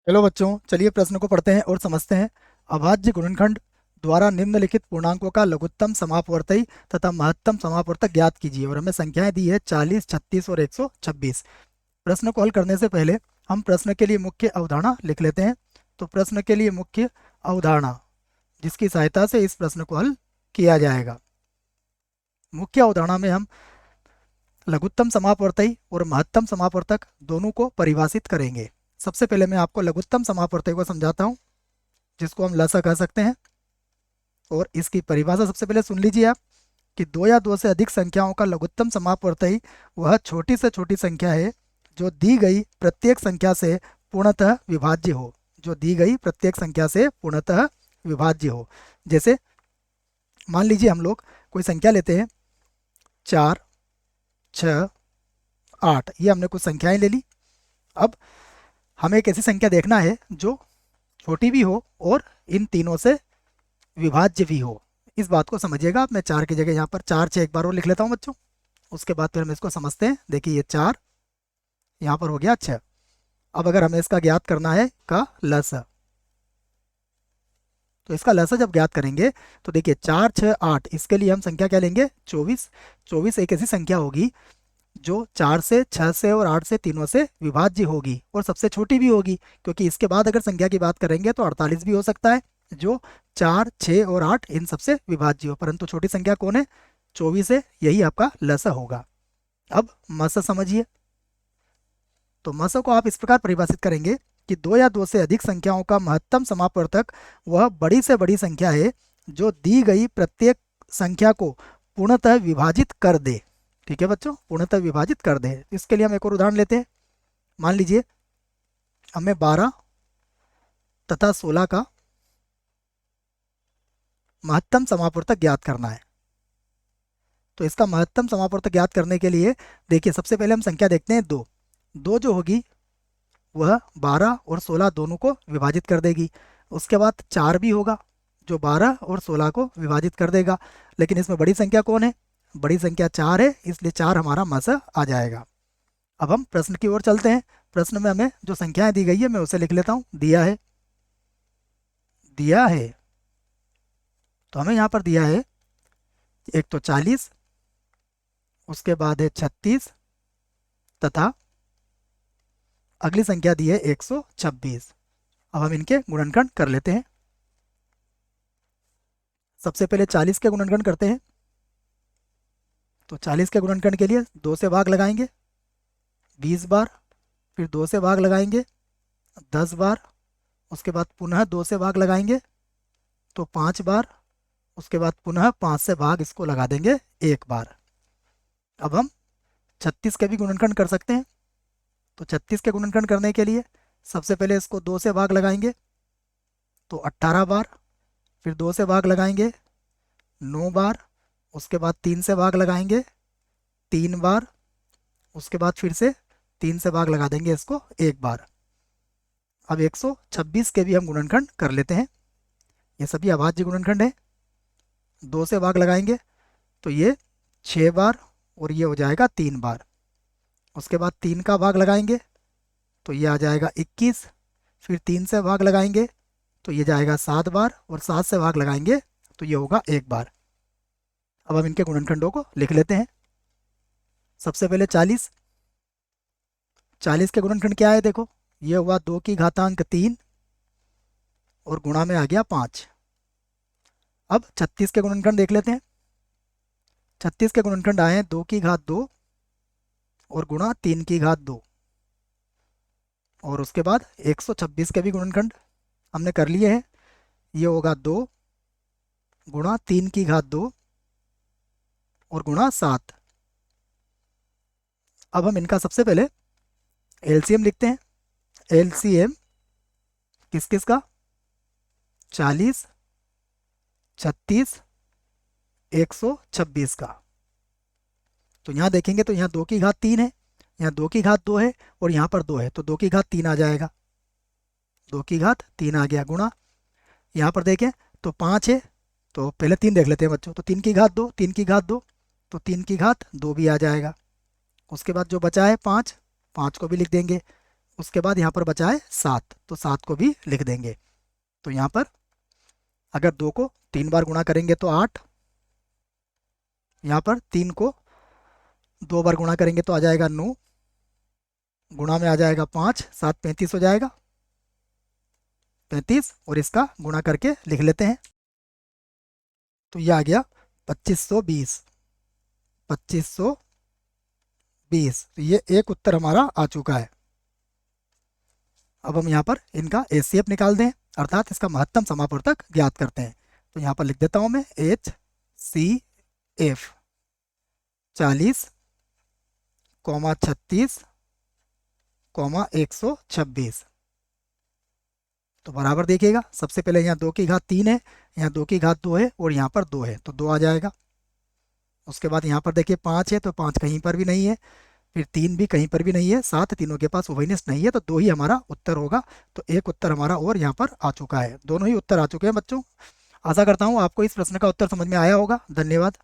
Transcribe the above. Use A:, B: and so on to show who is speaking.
A: Hello बच्चों, चलिए प्रश्न को पढ़ते हैं और समझते हैं। अभाज्य गुणनखंड द्वारा निम्नलिखित पूर्णांकों का लघुत्तम समापवर्ती तथा महत्तम समापवर्तक ज्ञात कीजिए। और हमें संख्याएं दी है 40, 36 और 126। प्रश्न को हल करने से पहले हम प्रश्न के लिए मुख्य अवधारणा लिख लेते हैं। तो प्रश्न के लिए मुख्य अवधारणा जिसकी सहायता से इस प्रश्न को हल किया जाएगा। मुख्य अवधारणा में हम लघुत्तम समापवर्ती और महत्तम समापवर्तक दोनों को परिभाषित करेंगे। सबसे पहले मैं आपको लघुत्तम समापवर्तक को समझाता हूँ, जिसको हम लसा कह सकते हैं। और इसकी परिभाषा सबसे पहले सुन लीजिए आप कि दो या दो से अधिक संख्याओं का लघुत्तम समापवर्ती वह छोटी से छोटी संख्या है जो दी गई प्रत्येक संख्या से पूर्णतः विभाज्य हो। जो दी गई प्रत्येक संख्या से पूर्णतः विभाज्य हो। जैसे मान लीजिए हम लोग कोई संख्या लेते हैं 4, 6, 8। ये हमने कुछ संख्याएं ले ली। अब हमें एक ऐसी संख्या देखना है जो छोटी भी हो और इन तीनों से विभाज्य भी हो। इस बात को समझिएगा। मैं 4 की जगह यहाँ पर 4, 6 एक बार और लिख लेता हूँ बच्चों। उसके बाद फिर हम इसको समझते हैं। देखिए ये 4 यहाँ पर हो गया 6। अब अगर हमें इसका ज्ञात करना है का लसा, तो इसका लसा जब ज्ञात करेंगे तो देखिए 4, 6, 8, इसके लिए हम संख्या क्या लेंगे? 24। 24 एक ऐसी संख्या होगी जो 4 से, 6 से और 8 से तीनों से विभाज्य होगी और सबसे छोटी भी होगी। क्योंकि इसके बाद अगर संख्या की बात करेंगे तो 48 भी हो सकता है जो 4, 6 और 8 इन सबसे विभाज्य हो। परंतु छोटी संख्या कौन है? 24 है। यही आपका लसा होगा। अब मसा समझिए। तो मसा को आप इस प्रकार परिभाषित करेंगे कि दो या दो से अधिक संख्याओं का महत्तम समापवर्तक वह बड़ी से बड़ी संख्या है जो दी गई प्रत्येक संख्या को पूर्णतः विभाजित कर दे। ठीक है बच्चों, पूर्णतः विभाजित कर दे। इसके लिए हम एक और उदाहरण लेते हैं। मान लीजिए हमें 12 तथा 16 का महत्तम समापवर्तक ज्ञात करना है। तो इसका महत्तम समापवर्तक ज्ञात करने के लिए देखिए सबसे पहले हम संख्या देखते हैं 2। 2 जो होगी वह 12 और 16 दोनों को विभाजित कर देगी। उसके बाद 4 भी होगा जो 12 और 16 को विभाजित कर देगा। लेकिन इसमें बड़ी संख्या कौन है? बड़ी संख्या 4 है, इसलिए 4 हमारा मसा आ जाएगा। अब हम प्रश्न की ओर चलते हैं। प्रश्न में हमें जो संख्याएं दी गई है मैं उसे लिख लेता हूँ। दिया है तो हमें यहाँ पर दिया है एक तो 40, उसके बाद है 36 तथा अगली संख्या दी है 126। अब हम इनके गुणनखंड कर लेते हैं। सबसे पहले 40 के गुणनखंड करते हैं। तो 40 के गुणनखंड के लिए 2 से भाग लगाएंगे 20 बार, फिर 2 से भाग लगाएंगे 10 बार, उसके बाद पुनः 2 से भाग लगाएंगे तो 5 बार, उसके बाद पुनः 5 से भाग इसको लगा देंगे 1 बार। अब हम 36 के भी गुणनखंड कर सकते हैं। तो 36 के गुणनखंड करने के लिए सबसे पहले इसको 2 से भाग लगाएंगे तो 18 बार, फिर 2 से भाग लगाएंगे 9 बार, उसके बाद 3 से भाग लगाएंगे 3 बार, उसके बाद फिर से 3 से भाग लगा देंगे इसको 1 बार। अब 126 के भी हम गुणनखंड कर लेते हैं। ये सभी अभाज्य गुणनखंड है। 2 से भाग लगाएंगे तो ये 6 बार और ये हो जाएगा 3 बार। उसके बाद 3 का भाग लगाएंगे तो ये आ जाएगा 21, फिर 3 से भाग लगाएंगे तो ये जाएगा 7 बार और 7 से भाग लगाएंगे तो ये होगा 1 बार। अब हम इनके गुणनखंडों को लिख लेते हैं। सबसे पहले 40। 40 के गुणनखंड क्या है? देखो ये हुआ 2 की घातांक 3 और गुणा में आ गया 5। अब 36 के गुणनखंड देख लेते हैं। 36 के गुणनखंड आए 2 की घात 2 और गुणा 3 की घात 2। और उसके बाद 126 के भी गुणनखंड हमने कर लिए हैं। ये होगा 2 गुणा 3 की घात 2 और गुणा 7। अब हम इनका सबसे पहले एलसीएम लिखते हैं। एलसीएम किस किस का? 40, 36, 126 का। तो यहाँ देखेंगे तो यहाँ 2 की घात 3 है, यहाँ 2 की घात 2 है और यहाँ पर 2 है तो 2 की घात 3 आ जाएगा। 2 की घात 3 आ गया गुणा। यहाँ पर देखें तो 5 है तो पहले 3 देख लेते हैं बच्चों। तो 3 की घात 2, 3 की घात 2 तो 3 की घात 2 भी आ जाएगा। उसके बाद जो बचा है 5, 5 को भी लिख देंगे। उसके बाद यहाँ पर बचा है 7, तो 7 को भी लिख देंगे। तो यहाँ पर अगर 2 को 3 बार गुणा करेंगे तो 8, यहाँ पर 3 को 2 बार गुणा करेंगे तो आ जाएगा 9, गुणा में आ जाएगा 5, 7 35 हो जाएगा, 35, और इसका गुणा करके लिख लेते हैं। तो ये आ गया 2520, 2520। तो ये एक उत्तर हमारा आ चुका है। अब हम यहाँ पर इनका HCF निकाल दें, अर्थात इसका महत्तम समापवर्तक ज्ञात करते हैं। तो यहाँ पर लिख देता हूँ मैं HCF 40, 36, 126। तो बराबर देखिएगा, सबसे पहले यहाँ 2 की घात 3 है, यहाँ 2 की घात 2 है, और यहाँ पर 2 है, तो 2 आ जाएगा। उसके बाद यहाँ पर देखिए 5 है, तो 5 कहीं पर भी नहीं है, फिर 3 भी कहीं पर भी नहीं है, 7 तीनों के पास उभयनिष्ठ नहीं है, तो 2 ही हमारा उत्तर होगा। तो एक उत्तर हमारा और यहाँ पर आ चुका है, दोनों ही उत्तर आ चुके हैं बच्चों। आशा करता हूँ आपको इस प्रश्न का उत्तर समझ में आया होगा। धन्यवाद।